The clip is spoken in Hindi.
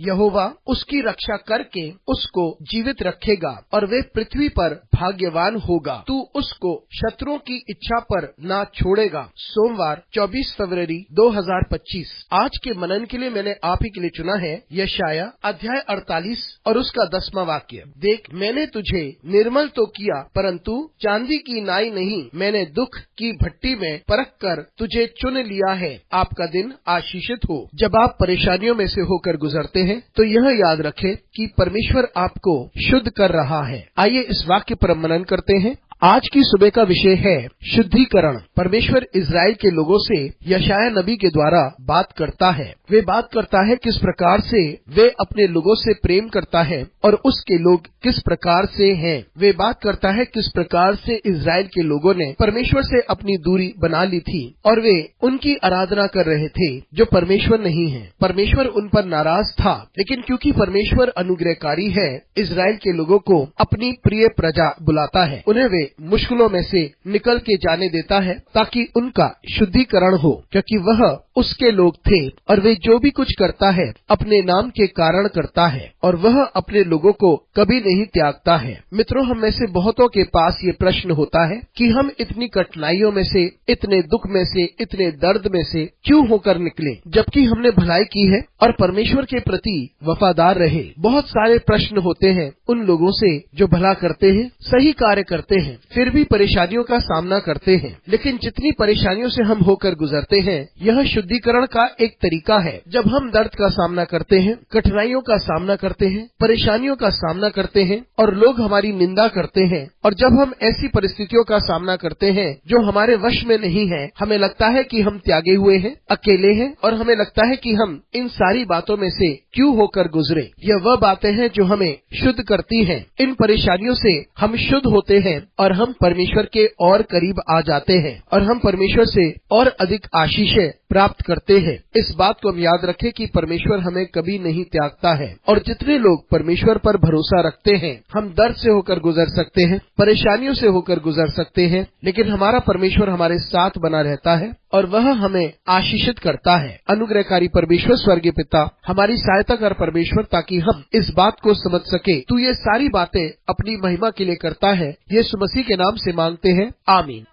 यहोवा उसकी रक्षा करके उसको जीवित रखेगा और वे पृथ्वी पर भाग्यवान होगा। तू उसको शत्रुओं की इच्छा पर ना छोड़ेगा। सोमवार 24 फरवरी 2025। आज के मनन के लिए मैंने आप ही के लिए चुना है यशाया अध्याय 48 और उसका 10वां वाक्य। देख, मैंने तुझे निर्मल तो किया, परंतु चांदी की नाई नहीं, मैंने दुख की भट्टी में परख कर तुझे चुन लिया है। आपका दिन आशीषित हो। जब आप परेशानियों में से होकर गुजरते हैं तो यह याद रखें कि परमेश्वर आपको शुद्ध कर रहा है। आइए इस वाक्य पर मनन करते हैं। आज की सुबह का विषय है शुद्धिकरण। परमेश्वर इजराइल के लोगों से यशाया नबी के द्वारा बात करता है। वे बात करता है किस प्रकार से वे अपने लोगों से प्रेम करता है और उसके लोग किस प्रकार से हैं। वे बात करता है किस प्रकार से इजराइल के लोगों ने परमेश्वर से अपनी दूरी बना ली थी और वे उनकी आराधना कर रहे थे जो परमेश्वर नहीं है। परमेश्वर उन पर नाराज था, लेकिन क्योंकि परमेश्वर अनुग्रहकारी है, इजराइल के लोगों को अपनी प्रिय प्रजा बुलाता है। उन्हें वे मुश्किलों में से निकल के जाने देता है ताकि उनका शुद्धिकरण हो, क्योंकि वह उसके लोग थे और वे जो भी कुछ करता है अपने नाम के कारण करता है और वह अपने लोगों को कभी नहीं त्यागता है। मित्रों, हम में से बहुतों के पास ये प्रश्न होता है कि हम इतनी कठिनाइयों में से, इतने दुख में से, इतने दर्द में से क्यों होकर निकले, जबकि हमने भलाई की है और परमेश्वर के प्रति वफादार रहे। बहुत सारे प्रश्न होते हैं उन लोगों से जो भला करते हैं, सही कार्य करते हैं, फिर भी परेशानियों का सामना करते हैं। लेकिन जितनी परेशानियों से हम होकर गुजरते हैं, यह शुद्धिकरण का एक तरीका है। जब हम दर्द का सामना करते हैं, कठिनाइयों का सामना करते हैं, परेशानियों का सामना करते हैं और लोग हमारी निंदा करते हैं, और जब हम ऐसी परिस्थितियों का सामना करते हैं जो हमारे वश में नहीं है, हमें लगता है कि हम त्यागे हुए हैं, अकेले हैं और हमें लगता है कि हम इन सारी बातों में से क्यों होकर गुजरे। यह वह बातें हैं जो हमें शुद्ध करती हैं। इन परेशानियों से हम शुद्ध होते हैं और हम परमेश्वर के और करीब आ जाते हैं और हम परमेश्वर से और अधिक आशीषें प्राप्त करते हैं। इस बात को हम याद रखें कि परमेश्वर हमें कभी नहीं त्यागता है। और जितने लोग परमेश्वर पर भरोसा रखते हैं, हम दर्द से होकर गुजर सकते हैं, परेशानियों से होकर गुजर सकते हैं, लेकिन हमारा परमेश्वर हमारे साथ बना रहता है और वह हमें आशीषित करता है। अनुग्रहकारी परमेश्वर स्वर्गीय पिता हमारी सहायता कर परमेश्वर, ताकि हम इस बात को समझ सके तू ये सारी बातें अपनी महिमा के लिए करता है। यीशु मसीह के नाम से मांगते हैं, आमीन।